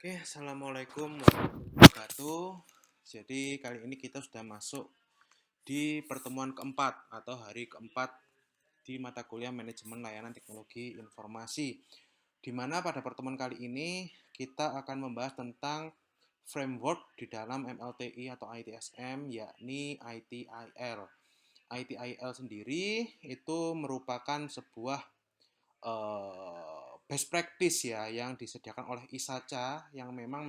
Oke, assalamualaikum warahmatullahi wabarakatuh. Jadi kali ini kita sudah masuk di pertemuan keempat atau hari keempat di mata kuliah manajemen layanan teknologi informasi. Di mana pada pertemuan kali ini kita akan membahas tentang framework di dalam MLTI atau ITSM, yakni ITIL. ITIL sendiri itu merupakan sebuah best practice ya yang disediakan oleh ISACA yang memang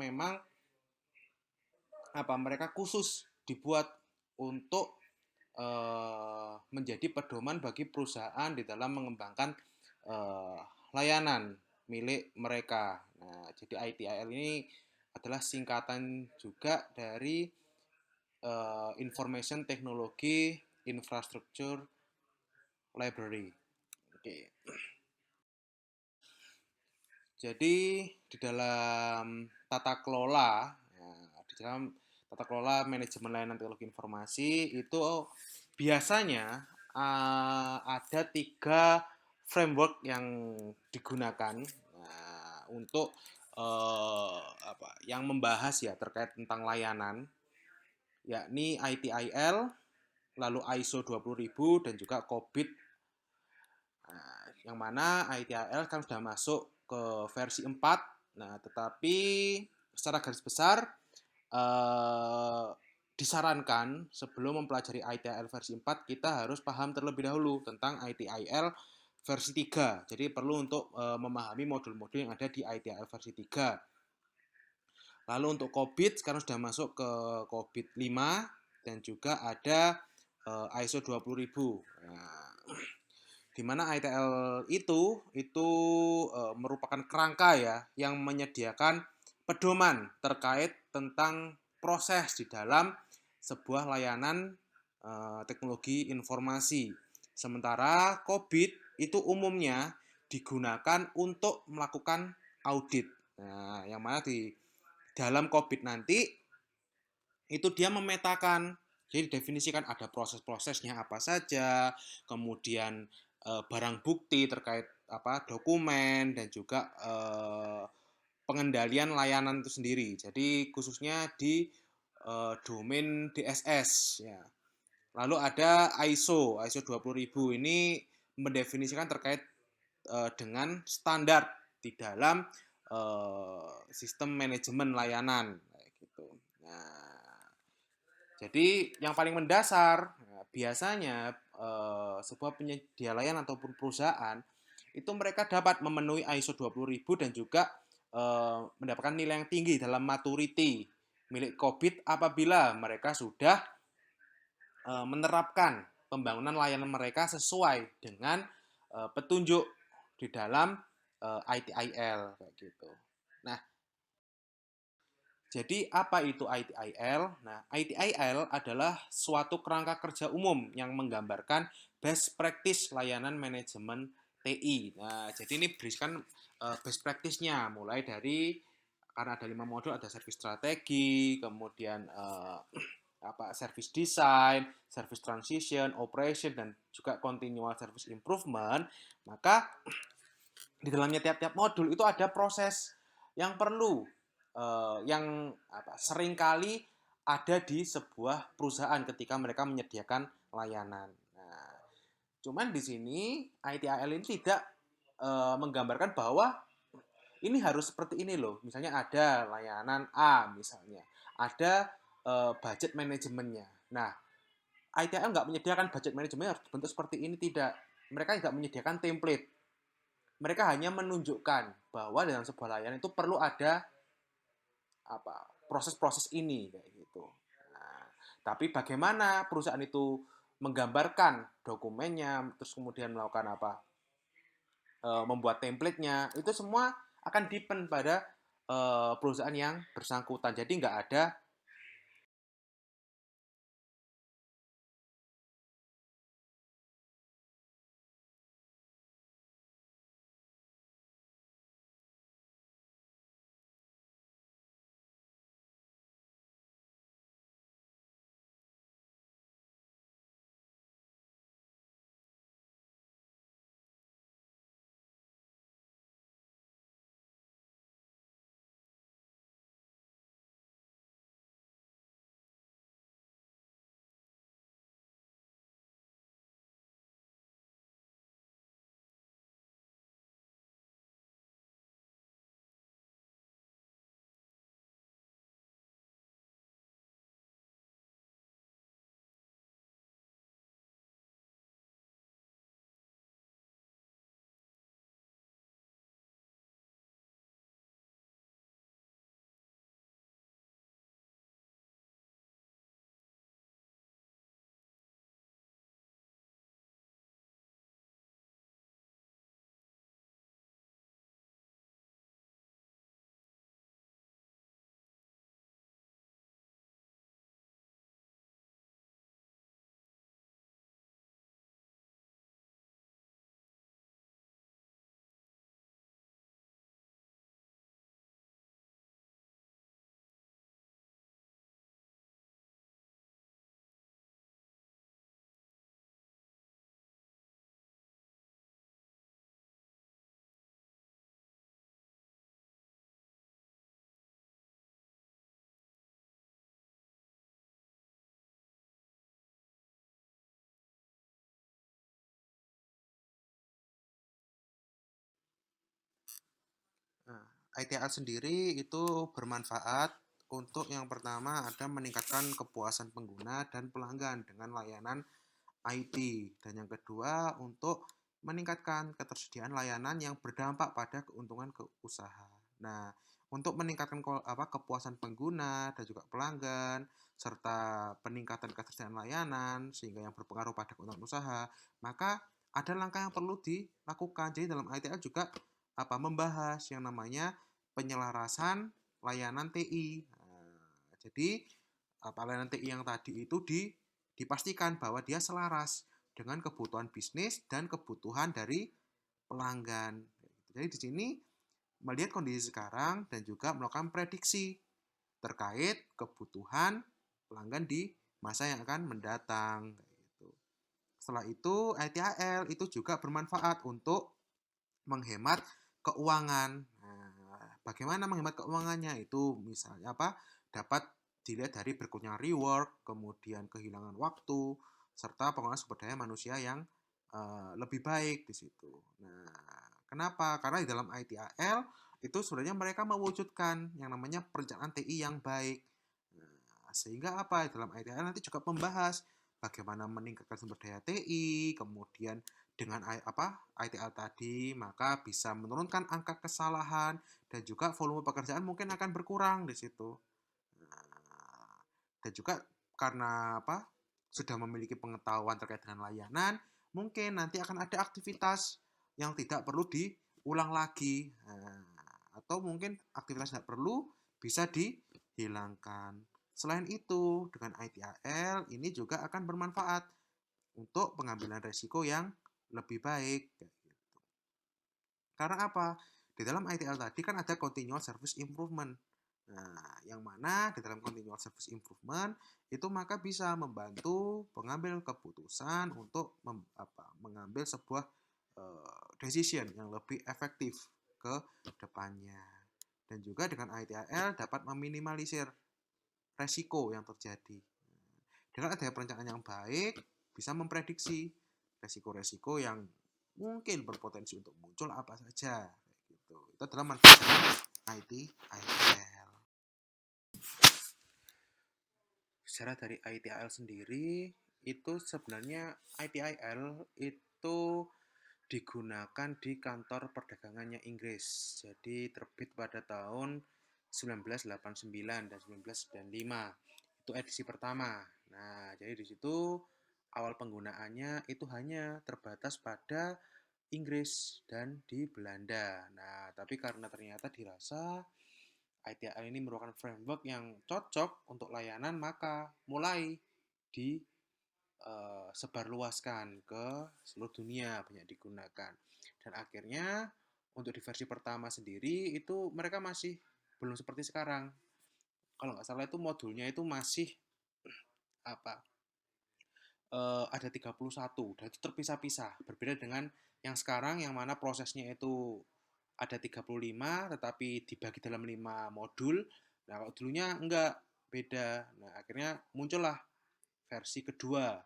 mereka khusus dibuat untuk menjadi pedoman bagi perusahaan di dalam mengembangkan uh, layanan milik mereka. Nah, jadi ITIL ini adalah singkatan juga dari Information Technology Infrastructure Library. Oke. Jadi di dalam tata kelola, di dalam tata kelola manajemen layanan teknologi informasi itu biasanya ada 3 framework yang digunakan untuk yang membahas ya terkait tentang layanan, yakni ITIL, lalu ISO 20000 dan juga COBIT. Nah, yang mana ITIL kan sudah masuk ke versi 4. Nah, tetapi secara garis besar disarankan sebelum mempelajari ITIL versi 4 kita harus paham terlebih dahulu tentang ITIL versi 3. Jadi perlu untuk memahami modul-modul yang ada di ITIL versi 3. Lalu untuk COBIT sekarang sudah masuk ke COBIT 5 dan juga ada ISO 20000. Nah, di mana ITL itu merupakan kerangka ya yang menyediakan pedoman terkait tentang proses di dalam sebuah layanan teknologi informasi. Sementara COBIT itu umumnya digunakan untuk melakukan audit. Nah, yang mana di dalam COBIT nanti itu dia memetakan, jadi definisikan ada proses-prosesnya apa saja, kemudian barang bukti terkait dokumen dan juga pengendalian layanan itu sendiri. Jadi khususnya di domain DSS ya. Lalu ada ISO 20000 ini mendefinisikan terkait dengan standar di dalam sistem manajemen layanan kayak gitu. Nah, jadi yang paling mendasar biasanya sebuah penyedia layanan ataupun perusahaan itu mereka dapat memenuhi ISO 20000 dan juga mendapatkan nilai yang tinggi dalam maturity milik COBIT apabila mereka sudah menerapkan pembangunan layanan mereka sesuai dengan petunjuk di dalam ITIL kayak gitu. Nah, jadi apa itu ITIL? Nah, ITIL adalah suatu kerangka kerja umum yang menggambarkan best practice layanan manajemen TI. Nah, jadi ini berisikan best practice-nya mulai dari karena ada 5 modul, ada service strategi, kemudian service design, service transition, operation dan juga continual service improvement. Maka di dalamnya tiap-tiap modul itu ada proses yang perlu yang seringkali ada di sebuah perusahaan ketika mereka menyediakan layanan. Nah, cuman di sini ITIL ini tidak menggambarkan bahwa ini harus seperti ini loh. Misalnya ada layanan A misalnya, ada budget manajemennya. Nah, ITIL nggak menyediakan budget manajemennya harus bentuk seperti ini, tidak. Mereka nggak menyediakan template. Mereka hanya menunjukkan bahwa dalam sebuah layanan itu perlu ada proses-proses ini kayak gitu. Nah, tapi bagaimana perusahaan itu menggambarkan dokumennya, terus kemudian melakukan membuat template-nya, itu semua akan depend pada perusahaan yang bersangkutan. Jadi nggak ada ITIL sendiri itu bermanfaat untuk yang pertama ada meningkatkan kepuasan pengguna dan pelanggan dengan layanan IT, dan yang kedua untuk meningkatkan ketersediaan layanan yang berdampak pada keuntungan ke usaha. Nah, untuk meningkatkan kepuasan pengguna dan juga pelanggan serta peningkatan ketersediaan layanan sehingga yang berpengaruh pada keuntungan usaha, maka ada langkah yang perlu dilakukan. Jadi dalam ITL juga membahas yang namanya penyelarasan layanan TI. Nah, jadi layanan TI yang tadi itu dipastikan bahwa dia selaras dengan kebutuhan bisnis dan kebutuhan dari pelanggan. Jadi di sini melihat kondisi sekarang dan juga melakukan prediksi terkait kebutuhan pelanggan di masa yang akan mendatang. Setelah itu, ITIL itu juga bermanfaat untuk menghemat keuangan. Nah, bagaimana menghemat keuangannya? Itu misalnya dapat dilihat dari berkurangnya rework, kemudian kehilangan waktu, serta penggunaan sumber daya manusia yang lebih baik di situ. Nah, kenapa? Karena di dalam ITIL itu sebenarnya mereka mewujudkan yang namanya perencanaan TI yang baik. Nah, sehingga dalam ITIL nanti juga membahas bagaimana meningkatkan sumber daya TI, kemudian dengan ITL tadi maka bisa menurunkan angka kesalahan dan juga volume pekerjaan mungkin akan berkurang di situ. Nah, dan juga karena sudah memiliki pengetahuan terkait dengan layanan, mungkin nanti akan ada aktivitas yang tidak perlu diulang lagi. Nah, atau mungkin aktivitas tidak perlu bisa dihilangkan. Selain itu, dengan ITIL ini juga akan bermanfaat untuk pengambilan resiko yang lebih baik. Karena apa? Di dalam ITL tadi kan ada continuous service improvement. Nah, yang mana di dalam continuous service improvement itu maka bisa membantu pengambil keputusan untuk mengambil sebuah decision yang lebih efektif ke depannya. Dan juga dengan ITIL dapat meminimalisir resiko yang terjadi. Dengan adanya perencanaan yang baik, bisa memprediksi resiko-resiko yang mungkin berpotensi untuk muncul apa saja. Gitu. Itu adalah manfaat ITIL. Secara dari ITIL sendiri, itu sebenarnya ITIL itu digunakan di kantor perdagangannya Inggris. Jadi terbit pada tahun 1989 dan 1995. Itu edisi pertama. Nah, jadi di situ awal penggunaannya itu hanya terbatas pada Inggris dan di Belanda. Nah, tapi karena ternyata dirasa ITIL ini merupakan framework yang cocok untuk layanan, maka mulai disebarluaskan ke seluruh dunia, banyak digunakan. Dan akhirnya untuk di versi pertama sendiri itu mereka masih belum seperti sekarang. Kalau nggak salah itu modulnya itu masih apa ada 31 dan itu terpisah-pisah. Berbeda dengan yang sekarang yang mana prosesnya itu ada 35 tetapi dibagi dalam 5 modul. Nah, kalau dulunya enggak, beda. Nah, akhirnya muncullah versi kedua.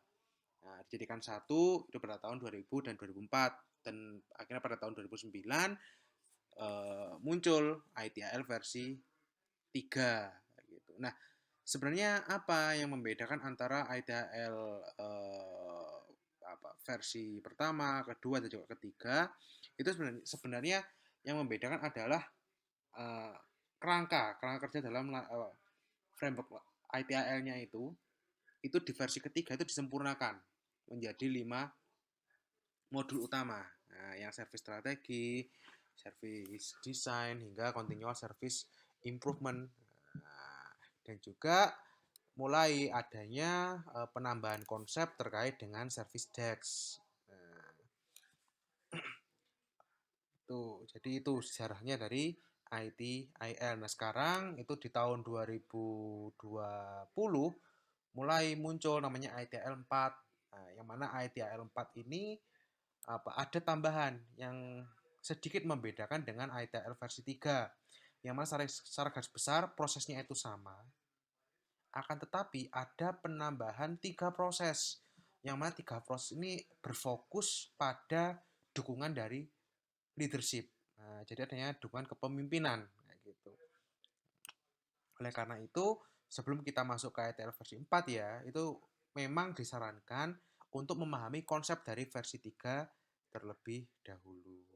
Nah, dijadikan satu itu pada tahun 2000 dan 2004 dan akhirnya pada tahun 2009 muncul ITIL versi 3 gitu. Nah, sebenarnya apa yang membedakan antara ITIL versi pertama, kedua dan juga ketiga? Itu sebenarnya yang membedakan adalah uh, kerangka kerja dalam framework ITIL-nya itu di versi ketiga itu disempurnakan menjadi 5 modul utama. Nah, yang service strategi, service design hingga continuous service improvement. Nah, dan juga mulai adanya penambahan konsep terkait dengan service desk. Nah, jadi itu sejarahnya dari ITIL. Nah, sekarang itu di tahun 2020 mulai muncul namanya ITIL 4. Nah, yang mana ITIL 4 ini ada tambahan yang sedikit membedakan dengan ITIL versi 3. Yang mana secara garis besar prosesnya itu sama. Akan tetapi ada penambahan 3 proses. Yang mana 3 proses ini berfokus pada dukungan dari leadership. Nah, jadi adanya dukungan kepemimpinan kayak gitu. Oleh karena itu, sebelum kita masuk ke ITL versi 4 ya, itu memang disarankan untuk memahami konsep dari versi 3 terlebih dahulu.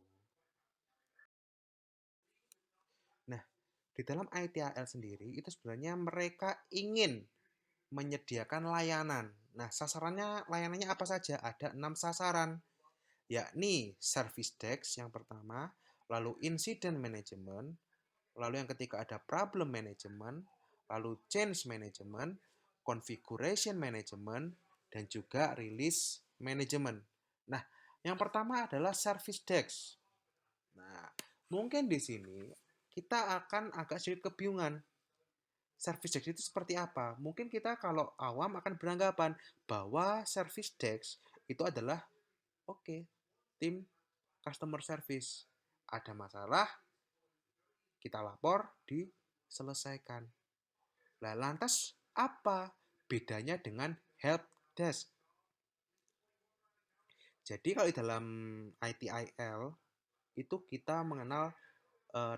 Nah, di dalam ITIL sendiri itu sebenarnya mereka ingin menyediakan layanan. Nah, layanannya apa saja? Ada 6 sasaran, yakni service desk yang pertama, lalu incident management, lalu yang ketiga ada problem management, lalu change management, configuration management, dan juga release management. Nah, yang pertama adalah service desk. Nah, mungkin di sini kita akan agak sedikit kebingungan. Service desk itu seperti apa? Mungkin kita kalau awam akan beranggapan bahwa service desk itu adalah oke, tim customer service. Ada masalah, kita lapor, diselesaikan. Nah, lantas apa bedanya dengan help desk? Jadi kalau di dalam ITIL itu kita mengenal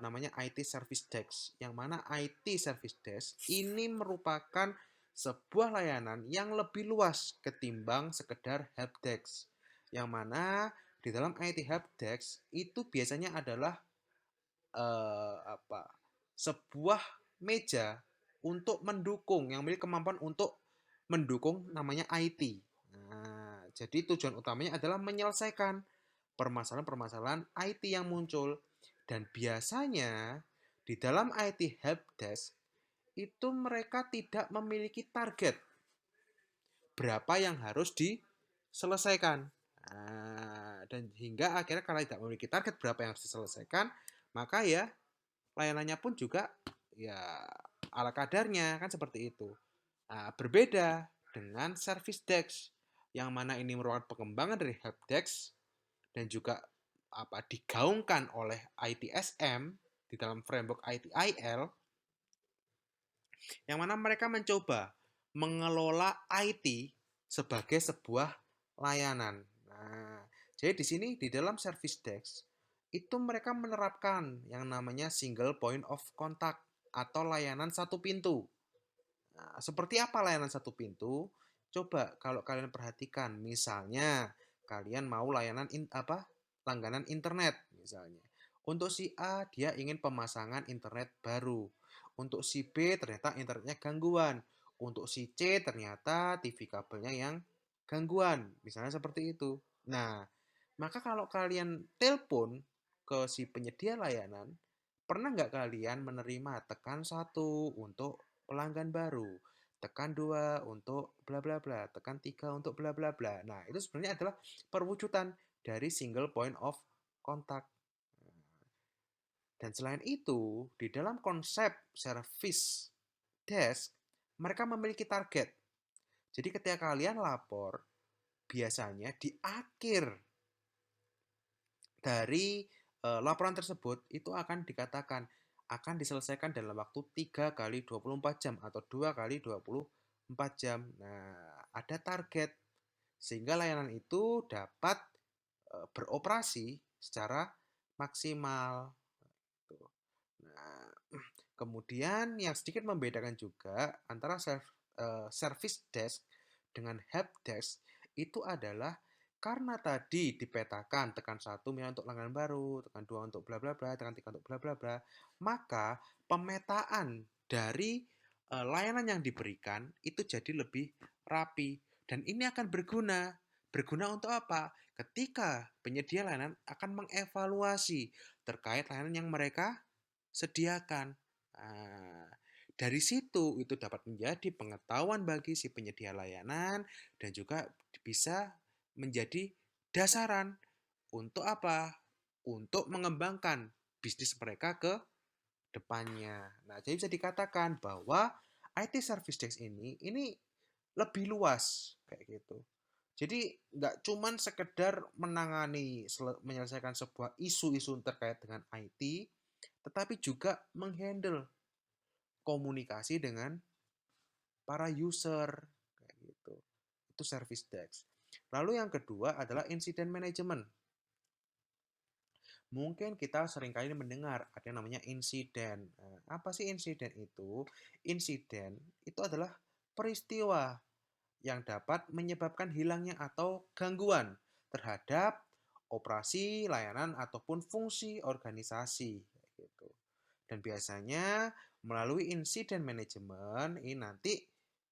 namanya IT Service Desk, yang mana IT Service Desk ini merupakan sebuah layanan yang lebih luas ketimbang sekedar helpdesk. Yang mana di dalam IT helpdesk itu biasanya adalah apa? Sebuah meja untuk mendukung yang memiliki kemampuan untuk mendukung namanya IT. Nah, jadi tujuan utamanya adalah menyelesaikan permasalahan-permasalahan IT yang muncul. Dan biasanya di dalam IT helpdesk itu mereka tidak memiliki target berapa yang harus diselesaikan. Nah, dan hingga akhirnya kalau tidak memiliki target berapa yang harus diselesaikan, maka ya layanannya pun juga ya ala kadarnya kan seperti itu. Nah, berbeda dengan service desk yang mana ini merupakan pengembangan dari helpdesk dan juga digaungkan oleh ITSM di dalam framework ITIL yang mana mereka mencoba mengelola IT sebagai sebuah layanan. Nah, jadi di sini di dalam service desk itu mereka menerapkan yang namanya single point of contact atau layanan satu pintu. Nah, seperti apa layanan satu pintu? Coba kalau kalian perhatikan, misalnya kalian mau layanan langganan internet misalnya. Untuk si A dia ingin pemasangan internet baru. Untuk si B ternyata internetnya gangguan. Untuk si C ternyata TV kabelnya yang gangguan. Misalnya seperti itu. Nah, maka kalau kalian telepon ke si penyedia layanan, pernah nggak kalian menerima tekan satu untuk pelanggan baru, tekan 2 untuk bla bla bla, tekan 3 untuk bla bla bla. Nah, itu sebenarnya adalah perwujudan dari single point of contact. Dan selain itu, di dalam konsep service desk, mereka memiliki target. Jadi ketika kalian lapor, biasanya di akhir dari laporan tersebut itu akan dikatakan akan diselesaikan dalam waktu 3 kali 24 jam atau 2 kali 24 jam. Nah, ada target sehingga layanan itu dapat beroperasi secara maksimal. Nah, kemudian yang sedikit membedakan juga antara service desk dengan help desk itu adalah karena tadi dipetakan tekan satu misalnya untuk langganan baru, tekan dua untuk bla bla bla, tekan tiga untuk bla bla bla, maka pemetaan dari layanan yang diberikan itu jadi lebih rapi dan ini akan berguna. Berguna untuk apa? Ketika penyedia layanan akan mengevaluasi terkait layanan yang mereka sediakan. Nah, dari situ itu dapat menjadi pengetahuan bagi si penyedia layanan dan juga bisa menjadi dasaran untuk apa? Untuk mengembangkan bisnis mereka ke depannya. Nah, jadi bisa dikatakan bahwa IT service desk ini lebih luas kayak gitu. Jadi nggak cuman sekedar menyelesaikan sebuah isu-isu terkait dengan IT, tetapi juga menghandle komunikasi dengan para user kayak gitu. Itu service desk. Lalu yang kedua adalah incident management. Mungkin kita seringkali mendengar ada yang namanya insiden. Apa sih insiden itu? Insiden itu adalah peristiwa yang dapat menyebabkan hilangnya atau gangguan terhadap operasi, layanan, ataupun fungsi organisasi. Gitu. Dan biasanya melalui insiden manajemen ini nanti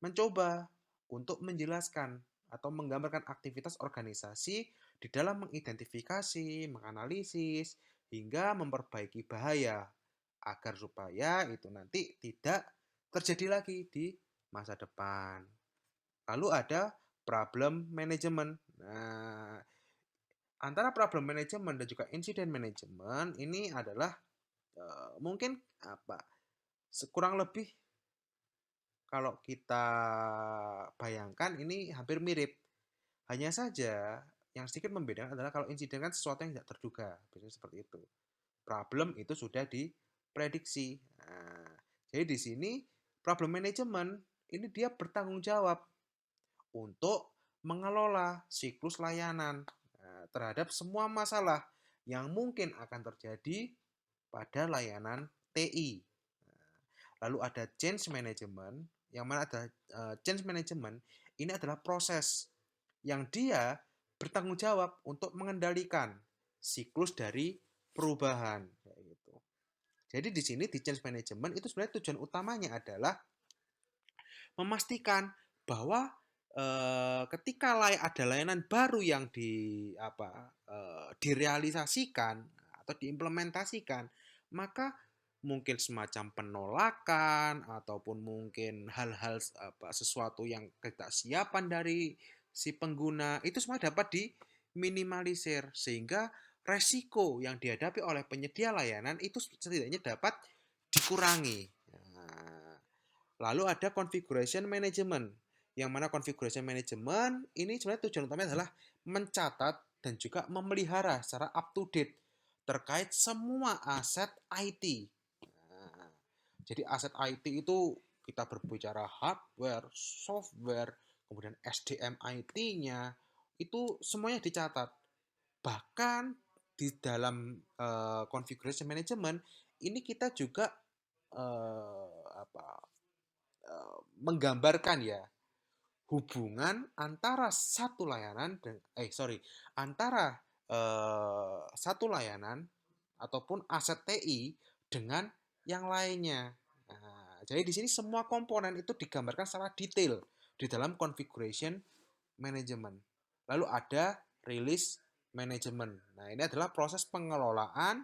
mencoba untuk menjelaskan atau menggambarkan aktivitas organisasi di dalam mengidentifikasi, menganalisis, hingga memperbaiki bahaya agar supaya itu nanti tidak terjadi lagi di masa depan. Lalu ada problem management. Nah, antara problem management dan juga insiden management ini adalah mungkin apa kurang lebih kalau kita bayangkan ini hampir mirip. Hanya saja yang sedikit membedakan adalah kalau insiden kan sesuatu yang tidak terduga, biasanya seperti itu. Problem itu sudah diprediksi. Nah, jadi di sini problem management ini dia bertanggung jawab untuk mengelola siklus layanan terhadap semua masalah yang mungkin akan terjadi pada layanan TI. Lalu ada change management, yang mana ada change management ini adalah proses yang dia bertanggung jawab untuk mengendalikan siklus dari perubahan. Gitu. Jadi di sini di change management itu sebenarnya tujuan utamanya adalah memastikan bahwa ketika ada layanan baru yang direalisasikan atau diimplementasikan, maka mungkin semacam penolakan ataupun mungkin hal-hal sesuatu yang ketidaksiapan dari si pengguna itu semua dapat diminimalisir sehingga resiko yang dihadapi oleh penyedia layanan itu setidaknya dapat dikurangi. Nah, lalu ada configuration management, yang mana configuration management ini sebenarnya tujuan utamanya adalah mencatat dan juga memelihara secara up to date terkait semua aset IT. Nah, jadi aset IT itu kita berbicara hardware, software, kemudian SDM IT-nya, itu semuanya dicatat. Bahkan di dalam configuration management ini kita juga menggambarkan ya hubungan antara satu layanan antara satu layanan ataupun aset TI dengan yang lainnya. Nah, jadi di sini semua komponen itu digambarkan secara detail di dalam configuration management. Lalu ada release management. Nah, ini adalah proses pengelolaan,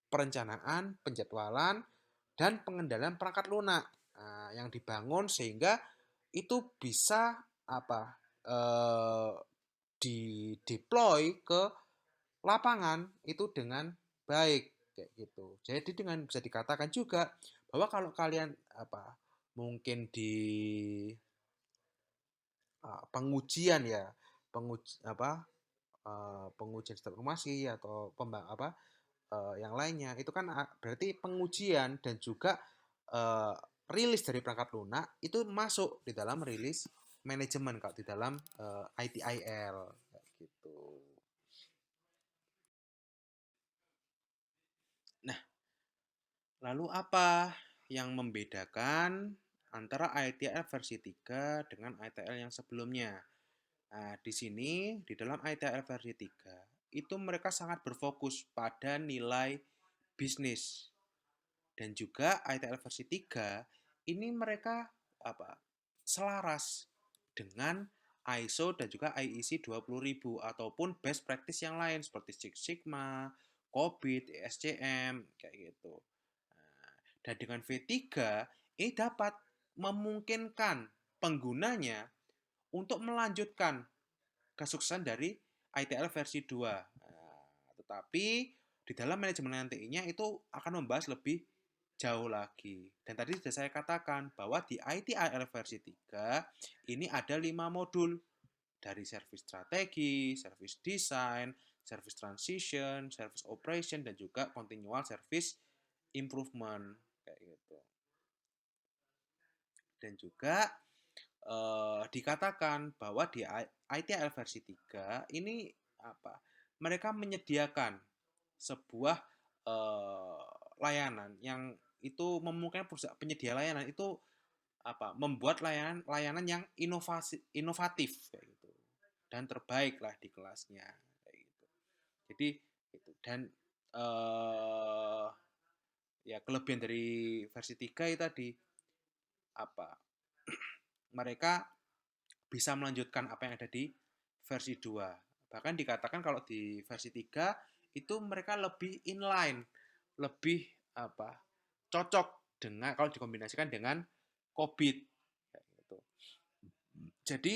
perencanaan, penjadwalan, dan pengendalian perangkat lunak yang dibangun sehingga itu bisa di deploy ke lapangan itu dengan baik kayak gitu. Jadi dengan bisa dikatakan juga bahwa kalau kalian mungkin di pengujian ya pengujian sistem informasi atau yang lainnya itu kan berarti pengujian dan juga uh, rilis dari perangkat lunak itu masuk di dalam rilis manajemen kalau di dalam ITIL gitu. Nah, lalu apa yang membedakan antara ITIL versi 3 dengan ITIL yang sebelumnya? Nah, di sini di dalam ITIL versi 3 itu mereka sangat berfokus pada nilai bisnis. Dan juga ITL versi 3 ini mereka selaras dengan ISO dan juga IEC 20.000 ataupun best practice yang lain seperti Six Sigma, COBIT, ESCM kayak gitu. Nah, dan dengan V3 ini dapat memungkinkan penggunanya untuk melanjutkan kesuksesan dari ITL versi 2. Nah, tetapi di dalam manajemen NTI-nya itu akan membahas lebih jauh lagi. Dan tadi sudah saya katakan bahwa di ITIL versi 3 ini ada 5 modul dari service strategi, service design, service transition, service operation, dan juga continual service improvement kayak gitu. Dan juga dikatakan bahwa di ITIL versi 3 ini mereka menyediakan sebuah layanan yang itu memungkinkan perusahaan penyedia layanan itu membuat layanan yang inovatif kayak gitu dan terbaik lah di kelasnya kayak gitu. Jadi itu dan eh ya kelebihan dari versi 3 itu tadi apa mereka bisa melanjutkan apa yang ada di versi 2. Bahkan dikatakan kalau di versi 3 itu mereka lebih inline, lebih cocok dengan kalau dikombinasikan dengan COVID. Gitu. Jadi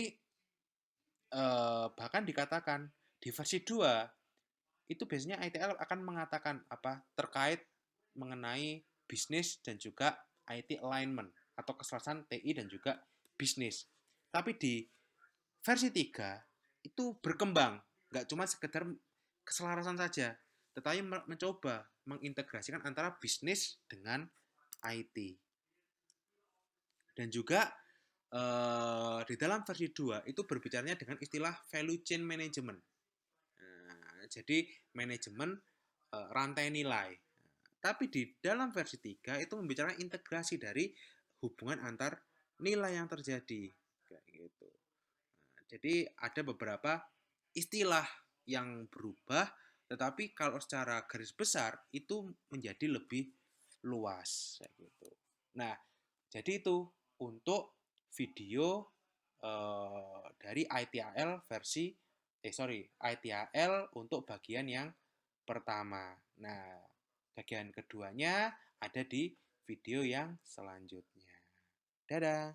bahkan dikatakan di versi 2 itu biasanya ITL akan mengatakan terkait mengenai bisnis dan juga IT alignment atau keselarasan TI dan juga bisnis. Tapi di versi 3 itu berkembang, nggak cuma sekedar keselarasan saja, tetapi mencoba mengintegrasikan antara bisnis dengan IT. Dan juga di dalam versi 2 itu berbicaranya dengan istilah value chain management. Nah, jadi manajemen rantai nilai. Tapi di dalam versi 3 itu membicarakan integrasi dari hubungan antar nilai yang terjadi. Kayak gitu. Nah, jadi ada beberapa istilah yang berubah, tetapi kalau secara garis besar itu menjadi lebih luas. Kayak gitu. Nah, jadi itu untuk video dari ITAL versi ITAL untuk bagian yang pertama. Nah, bagian keduanya ada di video yang selanjutnya. Dadah.